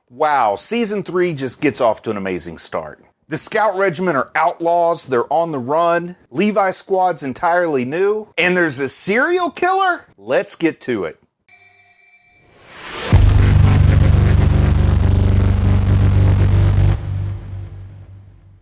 Wow, Season 3 just gets off to an amazing start. The Scout Regiment are outlaws, they're on the run, Levi Squad's entirely new, and there's a serial killer? Let's get to it.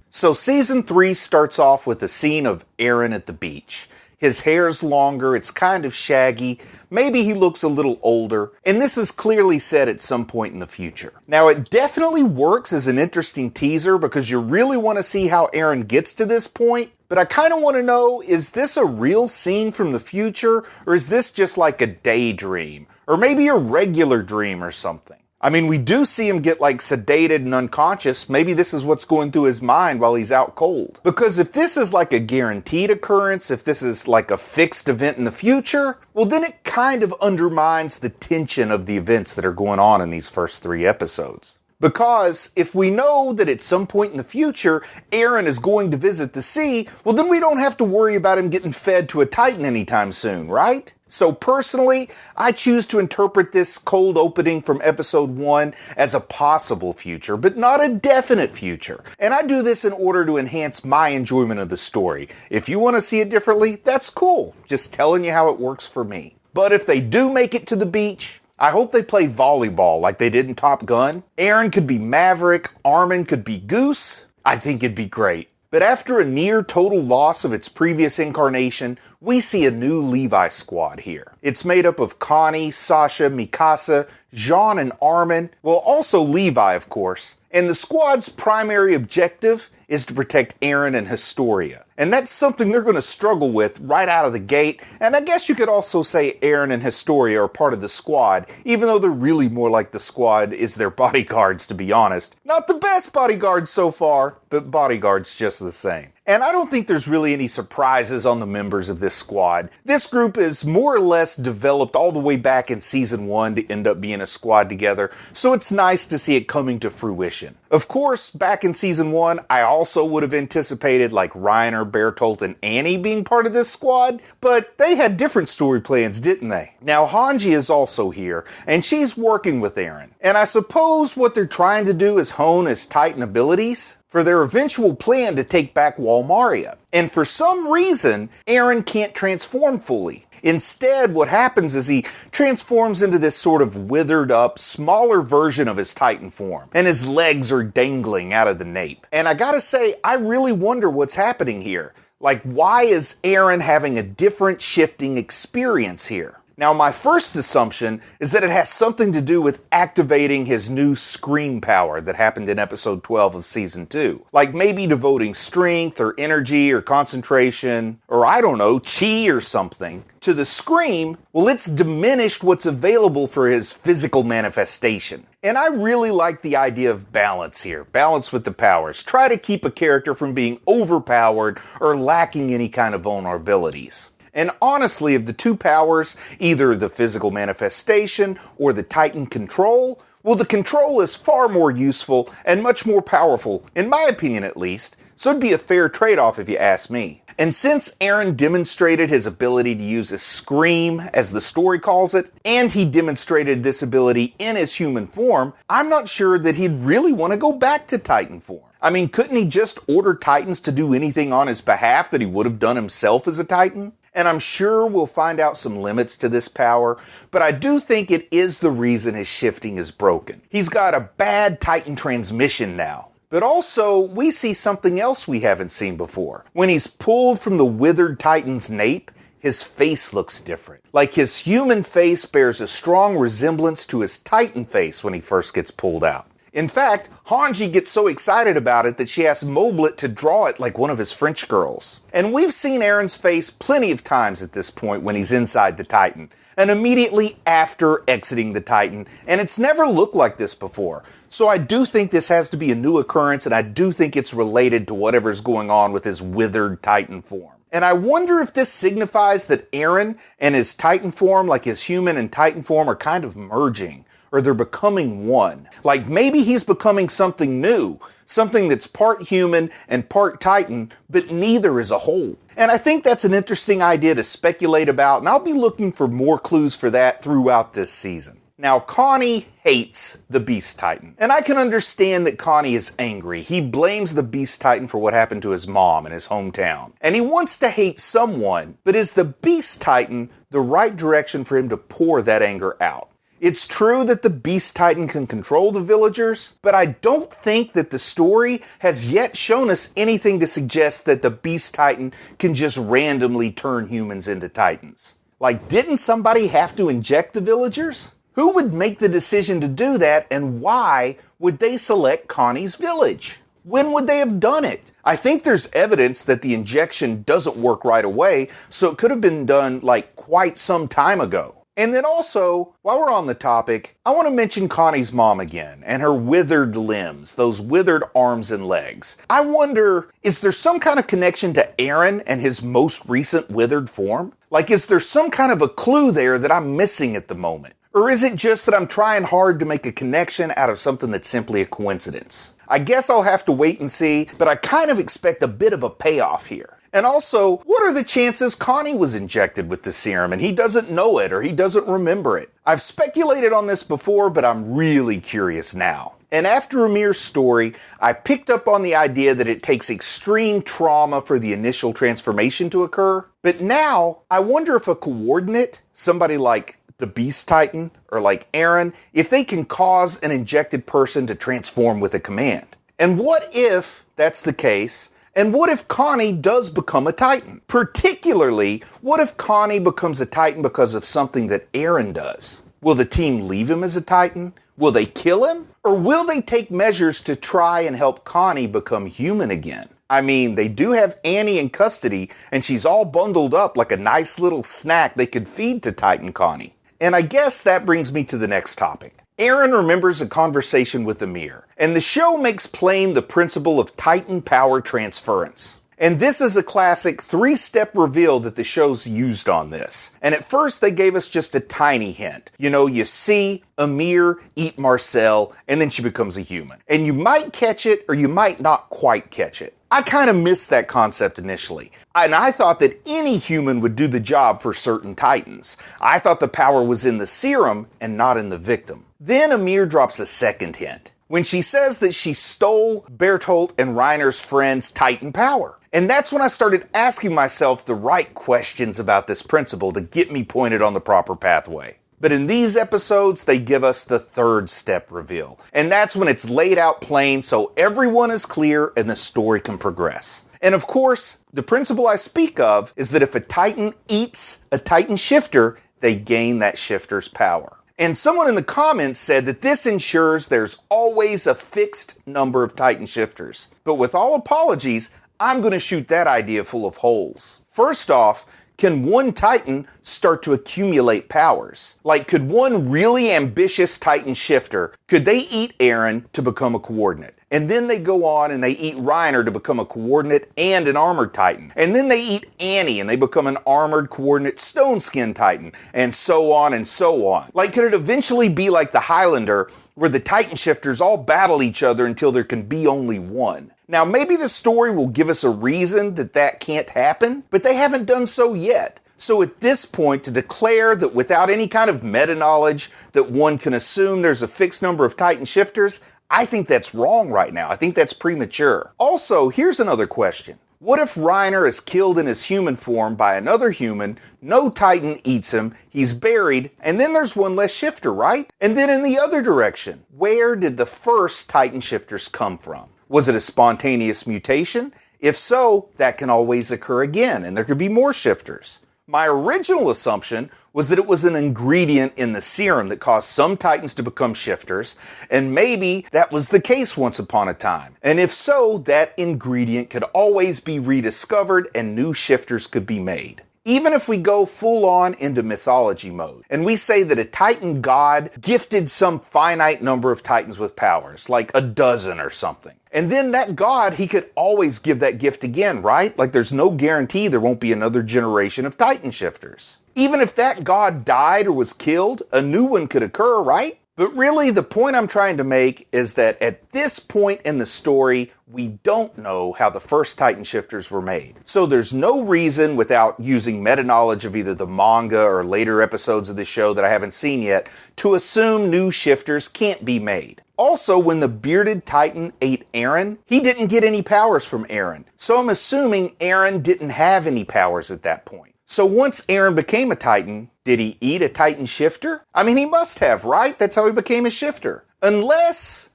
So Season 3 starts off with a scene of Erwin at the beach. His hair's longer, it's kind of shaggy, maybe he looks a little older, and this is clearly said at some point in the future. Now it definitely works as an interesting teaser because you really want to see how Erwin gets to this point, but I kind of want to know, is this a real scene from the future, or is this just like a daydream? Or maybe a regular dream or something? I mean, we do see him get sedated and unconscious. Maybe this is what's going through his mind while he's out cold. Because if this is a guaranteed occurrence, if this is a fixed event in the future, well then it kind of undermines the tension of the events that are going on in these first 3 episodes. Because if we know that at some point in the future, Erwin is going to visit the sea, well then we don't have to worry about him getting fed to a Titan anytime soon, right? So personally, I choose to interpret this cold opening from episode 1 as a possible future, but not a definite future. And I do this in order to enhance my enjoyment of the story. If you want to see it differently, that's cool. Just telling you how it works for me. But if they do make it to the beach, I hope they play volleyball like they did in Top Gun. Erwin could be Maverick, Armin could be Goose. I think it'd be great. But after a near total loss of its previous incarnation, we see a new Levi squad here. It's made up of Connie, Sasha, Mikasa, Jean, and Armin, well also Levi of course, and the squad's primary objective is to protect Erwin and Historia. And that's something they're going to struggle with right out of the gate, and I guess you could also say Erwin and Historia are part of the squad, even though they're really more like the squad is their bodyguards, to be honest. Not the best bodyguards so far, but bodyguards just the same. And I don't think there's really any surprises on the members of this squad. This group is more or less developed all the way back in Season 1 to end up being a squad together, so it's nice to see it coming to fruition. Of course, back in Season 1, I also would have anticipated Reiner, Bertolt, and Annie being part of this squad, but they had different story plans, didn't they? Now Hanji is also here, and she's working with Erwin. And I suppose what they're trying to do is hone his Titan abilities for their eventual plan to take back Walmaria. And for some reason, Erwin can't transform fully. Instead, what happens is he transforms into this sort of withered up, smaller version of his Titan form, and his legs are dangling out of the nape. And I gotta say, I really wonder what's happening here. Why is Erwin having a different shifting experience here? Now, my first assumption is that it has something to do with activating his new scream power that happened in episode 12 of season 2. Maybe devoting strength or energy or concentration or I don't know, chi or something to the scream. Well, it's diminished what's available for his physical manifestation. And I really like the idea of balance here. Balance with the powers. Try to keep a character from being overpowered or lacking any kind of vulnerabilities. And honestly, of the 2 powers, either the physical manifestation or the Titan control, well, the control is far more useful and much more powerful, in my opinion at least, so it'd be a fair trade-off if you ask me. And since Erwin demonstrated his ability to use a scream, as the story calls it, and he demonstrated this ability in his human form, I'm not sure that he'd really want to go back to Titan form. I mean, couldn't he just order Titans to do anything on his behalf that he would have done himself as a Titan? And I'm sure we'll find out some limits to this power, but I do think it is the reason his shifting is broken. He's got a bad Titan transmission now. But also, we see something else we haven't seen before. When he's pulled from the withered Titan's nape, his face looks different. His human face bears a strong resemblance to his Titan face when he first gets pulled out. In fact, Hanji gets so excited about it that she asks Moblet to draw it like one of his French girls. And we've seen Erwin's face plenty of times at this point when he's inside the Titan, and immediately after exiting the Titan, and it's never looked like this before. So I do think this has to be a new occurrence, and I do think it's related to whatever's going on with his withered Titan form. And I wonder if this signifies that Erwin and his Titan form, his human and Titan form, are kind of merging. Or they're becoming one. Maybe he's becoming something new, something that's part human and part Titan, but neither is a whole. And I think that's an interesting idea to speculate about, and I'll be looking for more clues for that throughout this season. Now, Connie hates the Beast Titan. And I can understand that Connie is angry. He blames the Beast Titan for what happened to his mom in his hometown. And he wants to hate someone, but is the Beast Titan the right direction for him to pour that anger out? It's true that the Beast Titan can control the villagers, but I don't think that the story has yet shown us anything to suggest that the Beast Titan can just randomly turn humans into Titans. Like, didn't somebody have to inject the villagers? Who would make the decision to do that, and why would they select Connie's village? When would they have done it? I think there's evidence that the injection doesn't work right away, so it could have been done like quite some time ago. And then also, while we're on the topic, I want to mention Connie's mom again, and her withered limbs, those withered arms and legs. I wonder, is there some kind of connection to Erwin and his most recent withered form? Like, is there some kind of a clue there that I'm missing at the moment? Or is it just that I'm trying hard to make a connection out of something that's simply a coincidence? I guess I'll have to wait and see, but I kind of expect a bit of a payoff here. And also, what are the chances Connie was injected with the serum and he doesn't know it or he doesn't remember it? I've speculated on this before, but I'm really curious now. And after Amir's story, I picked up on the idea that it takes extreme trauma for the initial transformation to occur. But now, I wonder if a coordinate, somebody like the Beast Titan, or like Erwin, if they can cause an injected person to transform with a command. And what if that's the case? And what if Connie does become a Titan? Particularly, what if Connie becomes a Titan because of something that Erwin does? Will the team leave him as a Titan? Will they kill him? Or will they take measures to try and help Connie become human again? I mean, they do have Annie in custody, and she's all bundled up like a nice little snack they could feed to Titan Connie. And I guess that brings me to the next topic. Erwin remembers a conversation with Amir, and the show makes plain the principle of Titan power transference. And this is a classic 3-step reveal that the show's used on this. And at first they gave us just a tiny hint. You know, you see Amir eat Marcel, and then she becomes a human. And you might catch it, or you might not quite catch it. I kind of missed that concept initially. And I thought that any human would do the job for certain Titans. I thought the power was in the serum and not in the victim. Then Amir drops a second hint, when she says that she stole Bertolt and Reiner's friend's Titan power. And that's when I started asking myself the right questions about this principle to get me pointed on the proper pathway. But in these episodes, they give us the 3rd step reveal. And that's when it's laid out plain so everyone is clear and the story can progress. And of course, the principle I speak of is that if a Titan eats a Titan shifter, they gain that shifter's power. And someone in the comments said that this ensures there's always a fixed number of Titan shifters. But with all apologies, I'm going to shoot that idea full of holes. First off, can one Titan start to accumulate powers? Like, could one really ambitious Titan shifter, could they eat Erwin to become a coordinate? And then they go on and they eat Reiner to become a coordinate and an armored Titan. And then they eat Annie and they become an armored coordinate stone skin Titan. And so on and so on. Like, could it eventually be like the Highlander, where the Titan shifters all battle each other until there can be only one? Now, maybe the story will give us a reason that that can't happen, but they haven't done so yet. So at this point, to declare that without any kind of meta-knowledge that one can assume there's a fixed number of Titan shifters, I think that's wrong right now. I think that's premature. Also, here's another question. What if Reiner is killed in his human form by another human, no Titan eats him, he's buried, and then there's one less shifter, right? And then in the other direction, where did the first Titan shifters come from? Was it a spontaneous mutation? If so, that can always occur again, and there could be more shifters. My original assumption was that it was an ingredient in the serum that caused some Titans to become shifters, and maybe that was the case once upon a time. And if so, that ingredient could always be rediscovered and new shifters could be made. Even if we go full on into mythology mode, and we say that a Titan god gifted some finite number of Titans with powers, like a dozen or something. And then that god, he could always give that gift again, right? Like, there's no guarantee there won't be another generation of Titan shifters. Even if that god died or was killed, a new one could occur, right? But really, the point I'm trying to make is that at this point in the story, we don't know how the first Titan shifters were made. So there's no reason, without using meta-knowledge of either the manga or later episodes of the show that I haven't seen yet, to assume new shifters can't be made. Also, when the bearded Titan ate Eren, he didn't get any powers from Eren. So I'm assuming Eren didn't have any powers at that point. So once Eren became a Titan, did he eat a Titan shifter? I mean, he must have, right? That's how he became a shifter. Unless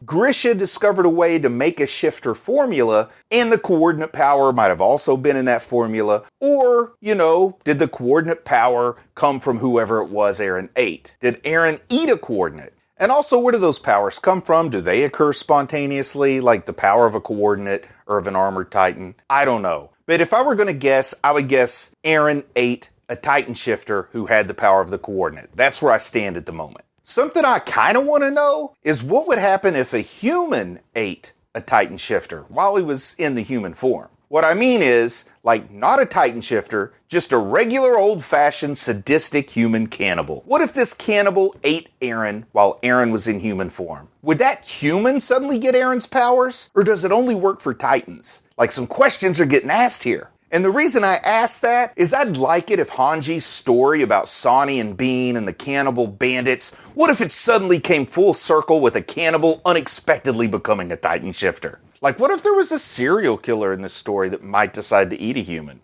Grisha discovered a way to make a shifter formula, and the coordinate power might have also been in that formula, or, did the coordinate power come from whoever it was Eren ate? Did Eren eat a coordinate? And also, where do those powers come from? Do they occur spontaneously, like the power of a coordinate or of an armored Titan? I don't know. But if I were going to guess, I would guess Eren ate a Titan shifter who had the power of the coordinate. That's where I stand at the moment. Something I kind of want to know is what would happen if a human ate a Titan shifter while he was in the human form. What I mean is, not a Titan shifter, just a regular old-fashioned sadistic human cannibal. What if this cannibal ate Eren while Eren was in human form? Would that human suddenly get Eren's powers? Or does it only work for Titans? Some questions are getting asked here. And the reason I ask that is I'd like it if Hanji's story about Sonny and Bean and the cannibal bandits, what if it suddenly came full circle with a cannibal unexpectedly becoming a Titan shifter? What if there was a serial killer in this story that might decide to eat a human?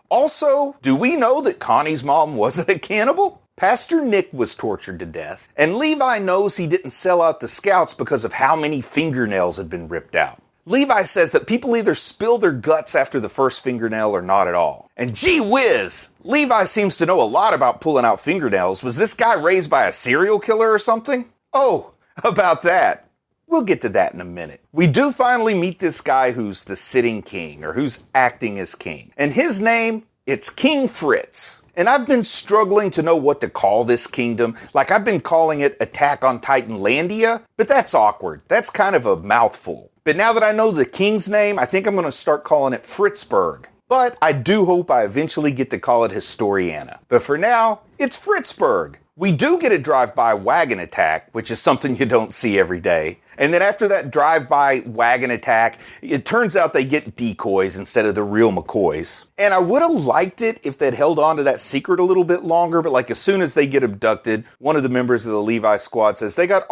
Also, do we know that Connie's mom wasn't a cannibal? Pastor Nick was tortured to death, and Levi knows he didn't sell out the scouts because of how many fingernails had been ripped out. Levi says that people either spill their guts after the first fingernail or not at all. And gee whiz, Levi seems to know a lot about pulling out fingernails. Was this guy raised by a serial killer or something? Oh, about that. We'll get to that in a minute. We do finally meet this guy who's the sitting king, or who's acting as king. And his name, it's King Fritz. And I've been struggling to know what to call this kingdom. I've been calling it Attack on Titanlandia, but that's awkward. That's kind of a mouthful. But now that I know the king's name, I think I'm going to start calling it Fritzburg. But I do hope I eventually get to call it Historiana. But for now, it's Fritzburg. We do get a drive-by wagon attack, which is something you don't see every day. And then after that drive-by wagon attack, it turns out they get decoys instead of the real McCoys. And I would have liked it if they'd held on to that secret a little bit longer, but as soon as they get abducted, one of the members of the Levi squad says they got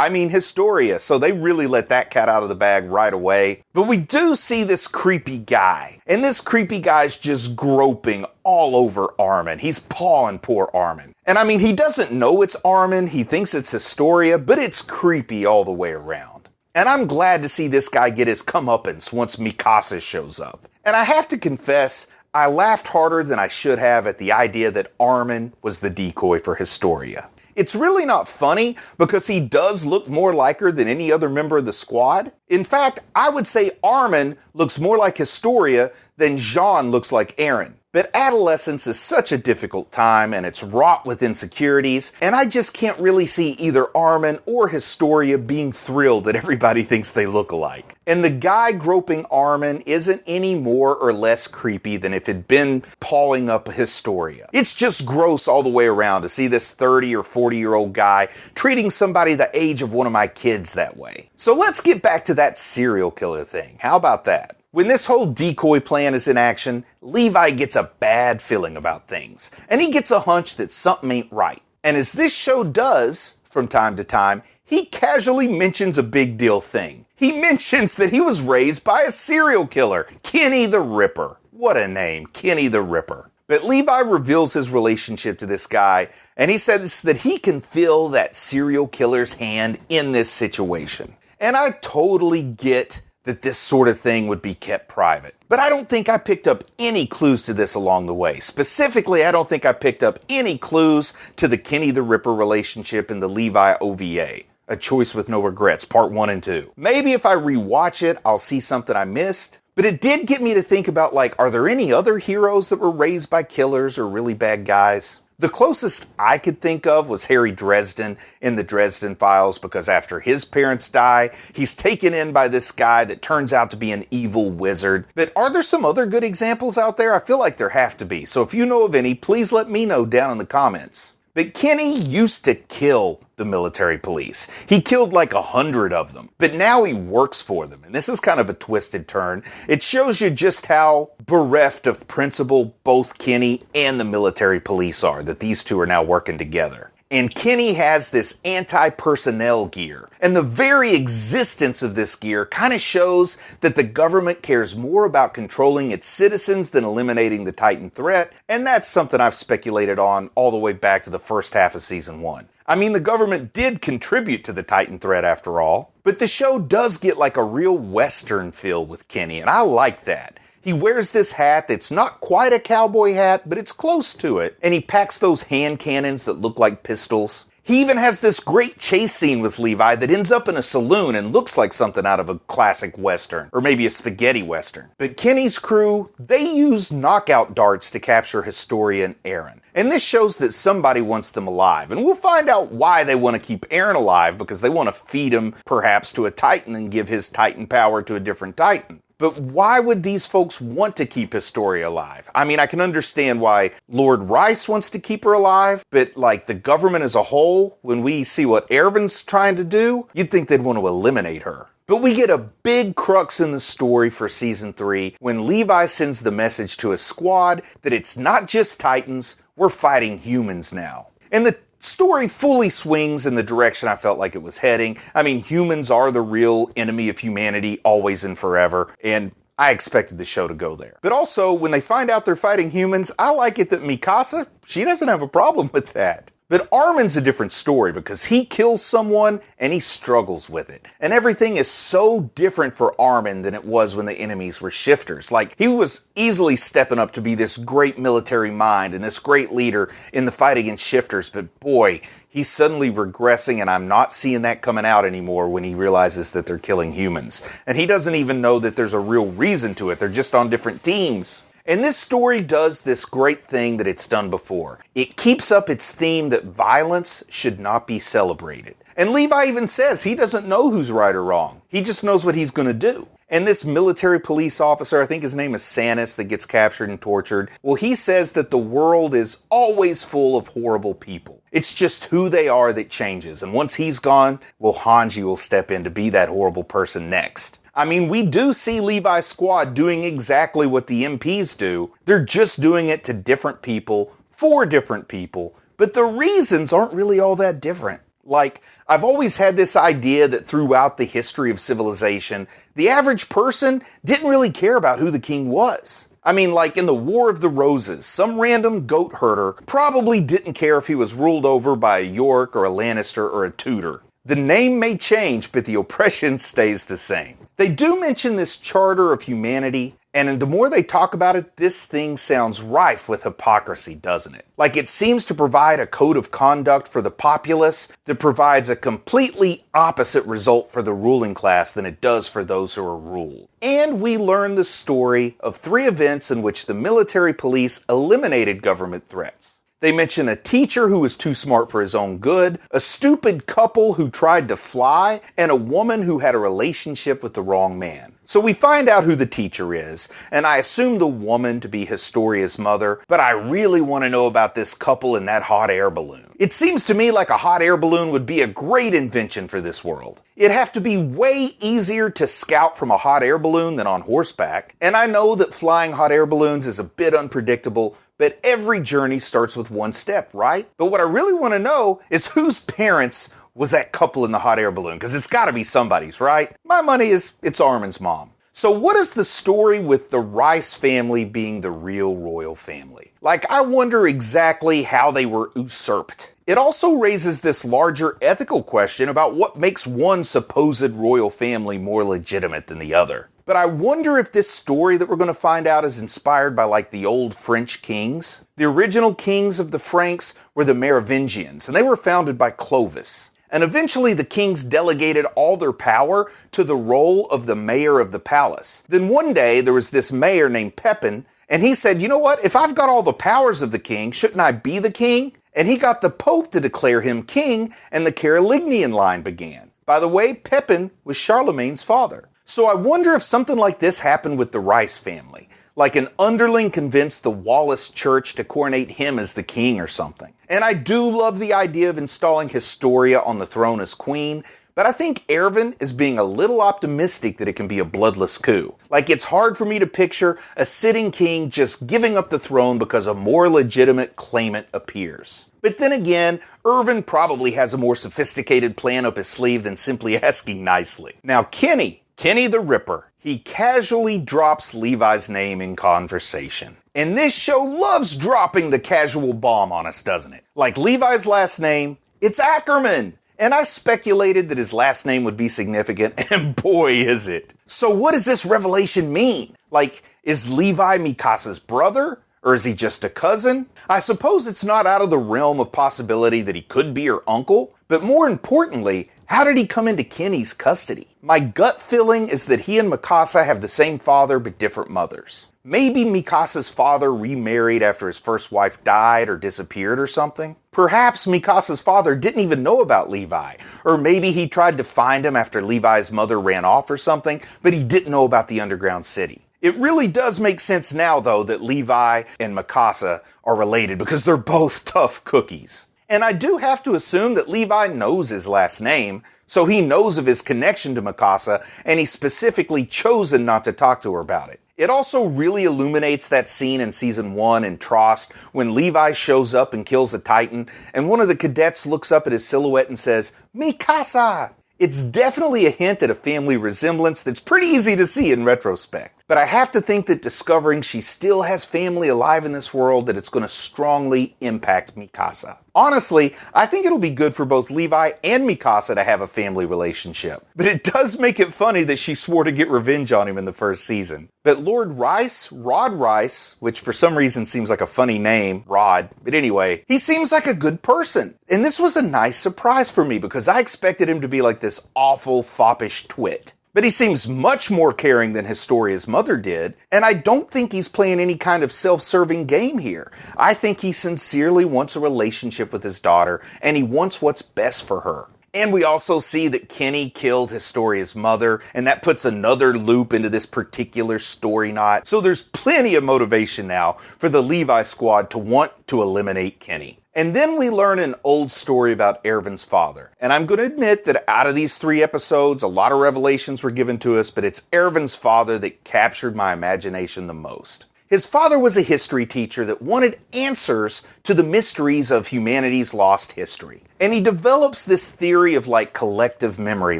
Historia, so they really let that cat out of the bag right away. But we do see this creepy guy, and this creepy guy's just groping all over Armin. He's pawing poor Armin. And he doesn't know it's Armin, he thinks it's Historia, but it's creepy all the way around. And I'm glad to see this guy get his comeuppance once Mikasa shows up. And I have to confess, I laughed harder than I should have at the idea that Armin was the decoy for Historia. It's really not funny because he does look more like her than any other member of the squad. In fact, I would say Armin looks more like Historia than Jean looks like Eren. But adolescence is such a difficult time and it's wrought with insecurities, and I just can't really see either Armin or Historia being thrilled that everybody thinks they look alike. And the guy groping Armin isn't any more or less creepy than if it'd been pawing up Historia. It's just gross all the way around to see this 30 or 40-year-old guy treating somebody the age of one of my kids that way. So let's get back to that serial killer thing. How about that? When this whole decoy plan is in action, Levi gets a bad feeling about things, and he gets a hunch that something ain't right. And as this show does, from time to time, he casually mentions a big deal thing. He mentions that he was raised by a serial killer, Kenny the Ripper. What a name, Kenny the Ripper. But Levi reveals his relationship to this guy, and he says that he can feel that serial killer's hand in this situation. And I totally get that this sort of thing would be kept private. But I don't think I picked up any clues to this along the way. Specifically, I don't think I picked up any clues to the Kenny the Ripper relationship in the Levi OVA. A Choice with No Regrets, Part 1 and 2. Maybe if I rewatch it, I'll see something I missed. But it did get me to think about, are there any other heroes that were raised by killers or really bad guys? The closest I could think of was Harry Dresden in the Dresden Files, because after his parents die, he's taken in by this guy that turns out to be an evil wizard. But are there some other good examples out there? I feel like there have to be. So if you know of any, please let me know down in the comments. But Kenny used to kill the military police. He killed like 100 of them. But now he works for them. And this is kind of a twisted turn. It shows you just how bereft of principle both Kenny and the military police are, that these two are now working together. And Kenny has this anti-personnel gear. And the very existence of this gear kind of shows that the government cares more about controlling its citizens than eliminating the Titan threat. And that's something I've speculated on all the way back to the first half of Season 1. I mean, the government did contribute to the Titan threat after all. But the show does get like a real Western feel with Kenny, and I like that. He wears this hat that's not quite a cowboy hat, but it's close to it. And he packs those hand cannons that look like pistols. He even has this great chase scene with Levi that ends up in a saloon and looks like something out of a classic Western, or maybe a spaghetti Western. But Kenny's crew, they use knockout darts to capture historian Erwin. And this shows that somebody wants them alive. And we'll find out why they want to keep Erwin alive, because they want to feed him perhaps to a Titan and give his Titan power to a different Titan. But why would these folks want to keep Historia alive? I mean, I can understand why Lord Rice wants to keep her alive, but like the government as a whole, when we see what Erwin's trying to do, you'd think they'd want to eliminate her. But we get a big crux in the story for Season 3 when Levi sends the message to his squad that it's not just Titans, we're fighting humans now. And the story fully swings in the direction I felt like it was heading. I mean, humans are the real enemy of humanity, always and forever, and I expected the show to go there. But also, when they find out they're fighting humans, I like it that Mikasa, she doesn't have a problem with that. But Armin's a different story because he kills someone and he struggles with it. And everything is so different for Armin than it was when the enemies were shifters. Like, he was easily stepping up to be this great military mind and this great leader in the fight against shifters. But boy, he's suddenly regressing, and I'm not seeing that coming out anymore when he realizes that they're killing humans. And he doesn't even know that there's a real reason to it. They're just on different teams. And this story does this great thing that it's done before. It keeps up its theme that violence should not be celebrated. And Levi even says he doesn't know who's right or wrong. He just knows what he's going to do. And this military police officer, I think his name is Sanis, that gets captured and tortured, well, he says that the world is always full of horrible people. It's just who they are that changes. And once he's gone, well, Hanji will step in to be that horrible person next. I mean, we do see Levi's squad doing exactly what the MPs do. They're just doing it to different people, for different people, but the reasons aren't really all that different. Like, I've always had this idea that throughout the history of civilization, the average person didn't really care about who the king was. I mean, like in the War of the Roses, some random goat herder probably didn't care if he was ruled over by a York or a Lannister or a Tudor. The name may change, but the oppression stays the same. They do mention this charter of humanity, and the more they talk about it, this thing sounds rife with hypocrisy, doesn't it? Like, it seems to provide a code of conduct for the populace that provides a completely opposite result for the ruling class than it does for those who are ruled. And we learn the story of 3 events in which the military police eliminated government threats. They mention a teacher who was too smart for his own good, a stupid couple who tried to fly, and a woman who had a relationship with the wrong man. So we find out who the teacher is, and I assume the woman to be Historia's mother, but I really want to know about this couple in that hot air balloon. It seems to me like a hot air balloon would be a great invention for this world. It'd have to be way easier to scout from a hot air balloon than on horseback, and I know that flying hot air balloons is a bit unpredictable, but every journey starts with one step, right? But what I really want to know is whose parents was that couple in the hot air balloon, because it's got to be somebody's, right? My money is it's Armin's mom. So what is the story with the Rice family being the real royal family? Like, I wonder exactly how they were usurped. It also raises this larger ethical question about what makes one supposed royal family more legitimate than the other. But I wonder if this story that we're going to find out is inspired by like the old French kings. The original kings of the Franks were the Merovingians, and they were founded by Clovis. And eventually the kings delegated all their power to the role of the mayor of the palace. Then one day there was this mayor named Pepin, and he said, you know what, if I've got all the powers of the king, shouldn't I be the king? And he got the Pope to declare him king, and the Carolingian line began. By the way, Pepin was Charlemagne's father. So I wonder if something like this happened with the Rice family. like an underling convinced the Wallace Church to coronate him as the king or something. And I do love the idea of installing Historia on the throne as queen, but I think Erwin is being a little optimistic that it can be a bloodless coup. Like, it's hard for me to picture a sitting king just giving up the throne because a more legitimate claimant appears. But then again, Erwin probably has a more sophisticated plan up his sleeve than simply asking nicely. Now, Kenny the Ripper, he casually drops Levi's name in conversation. And this show loves dropping the casual bomb on us, doesn't it? Like Levi's last name, it's Ackerman. And I speculated that his last name would be significant, and boy is it. So what does this revelation mean? Like, is Levi Mikasa's brother? Or is he just a cousin? I suppose it's not out of the realm of possibility that he could be her uncle, but more importantly, how did he come into Kenny's custody? My gut feeling is that he and Mikasa have the same father but different mothers. Maybe Mikasa's father remarried after his first wife died or disappeared or something. Perhaps Mikasa's father didn't even know about Levi, or maybe he tried to find him after Levi's mother ran off or something, but he didn't know about the underground city. It really does make sense now, though, that Levi and Mikasa are related because they're both tough cookies. And I do have to assume that Levi knows his last name, so he knows of his connection to Mikasa, and he's specifically chosen not to talk to her about it. It also really illuminates that scene in Season 1 in Trost when Levi shows up and kills a Titan, and one of the cadets looks up at his silhouette and says, "Mikasa!" It's definitely a hint at a family resemblance that's pretty easy to see in retrospect. But I have to think that discovering she still has family alive in this world, that it's going to strongly impact Mikasa. Honestly, I think it'll be good for both Levi and Mikasa to have a family relationship. But it does make it funny that she swore to get revenge on him in the first season. But Lord Rod Rice, which for some reason seems like a funny name, Rod, but anyway, he seems like a good person. And this was a nice surprise for me because I expected him to be like this awful, foppish twit. But he seems much more caring than Historia's mother did, and I don't think he's playing any kind of self-serving game here. I think he sincerely wants a relationship with his daughter, and he wants what's best for her. And we also see that Kenny killed Historia's mother, and that puts another loop into this particular story knot. So there's plenty of motivation now for the Levi squad to want to eliminate Kenny. And then we learn an old story about Erwin's father. And I'm going to admit that out of these 3 episodes, a lot of revelations were given to us, but it's Erwin's father that captured my imagination the most. His father was a history teacher that wanted answers to the mysteries of humanity's lost history. And he develops this theory of like collective memory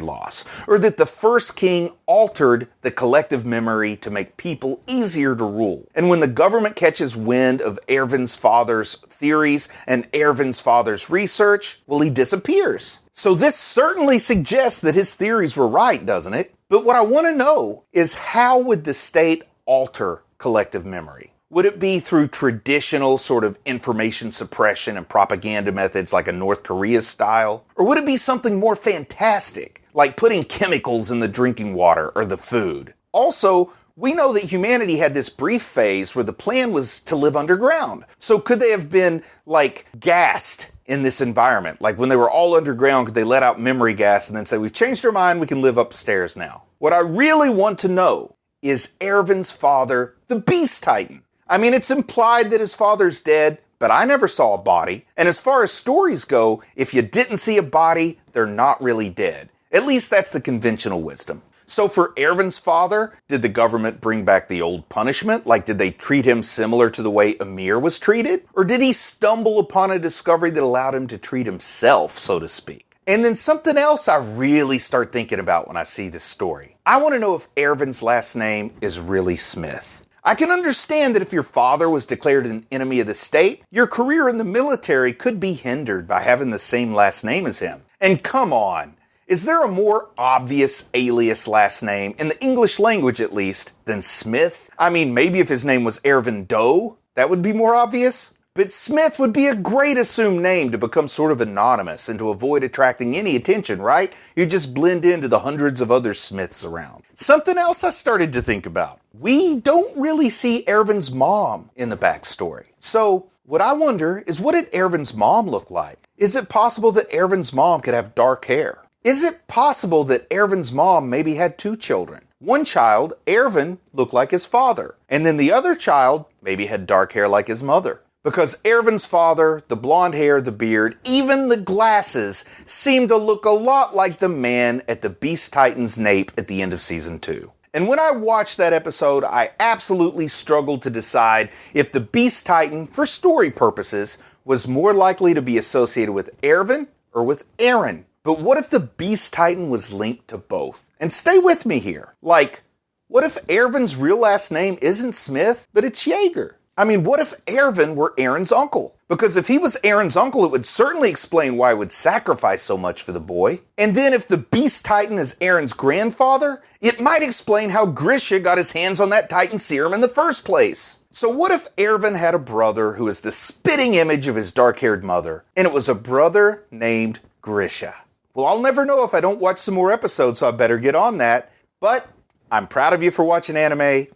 loss, or that the first king altered the collective memory to make people easier to rule. And when the government catches wind of Erwin's father's theories and Erwin's father's research, well, he disappears. So this certainly suggests that his theories were right, doesn't it? But what I want to know is, how would the state alter collective memory? Would it be through traditional sort of information suppression and propaganda methods like a North Korea style? Or would it be something more fantastic, like putting chemicals in the drinking water or the food? Also, we know that humanity had this brief phase where the plan was to live underground. So could they have been, like, gassed in this environment? Like when they were all underground, could they let out memory gas and then say, "We've changed our mind, we can live upstairs now"? What I really want to know is Erwin's father the Beast Titan? I mean, it's implied that his father's dead, but I never saw a body. And as far as stories go, if you didn't see a body, they're not really dead. At least that's the conventional wisdom. So for Erwin's father, did the government bring back the old punishment? Like, did they treat him similar to the way Amir was treated? Or did he stumble upon a discovery that allowed him to treat himself, so to speak? And then something else I really start thinking about when I see this story. I want to know if Erwin's last name is really Smith. I can understand that if your father was declared an enemy of the state, your career in the military could be hindered by having the same last name as him. And come on, is there a more obvious alias last name, in the English language at least, than Smith? I mean, maybe if his name was Erwin Doe, that would be more obvious. But Smith would be a great assumed name to become sort of anonymous and to avoid attracting any attention, right? You just blend into the hundreds of other Smiths around. Something else I started to think about. We don't really see Erwin's mom in the backstory. So what I wonder is, what did Erwin's mom look like? Is it possible that Erwin's mom could have dark hair? Is it possible that Erwin's mom maybe had 2 children? One child, Erwin, looked like his father, and then the other child maybe had dark hair like his mother. Because Erwin's father, the blonde hair, the beard, even the glasses, seemed to look a lot like the man at the Beast Titan's nape at the end of Season 2. And when I watched that episode, I absolutely struggled to decide if the Beast Titan, for story purposes, was more likely to be associated with Erwin or with Eren. But what if the Beast Titan was linked to both? And stay with me here. Like, what if Erwin's real last name isn't Smith, but it's Jaeger? I mean, what if Erwin were Eren's uncle? Because if he was Eren's uncle, it would certainly explain why he would sacrifice so much for the boy. And then if the Beast Titan is Eren's grandfather, it might explain how Grisha got his hands on that Titan serum in the first place. So what if Erwin had a brother who is the spitting image of his dark-haired mother, and it was a brother named Grisha? Well, I'll never know if I don't watch some more episodes, so I better get on that. But I'm proud of you for watching anime,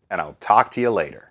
and I'll talk to you later.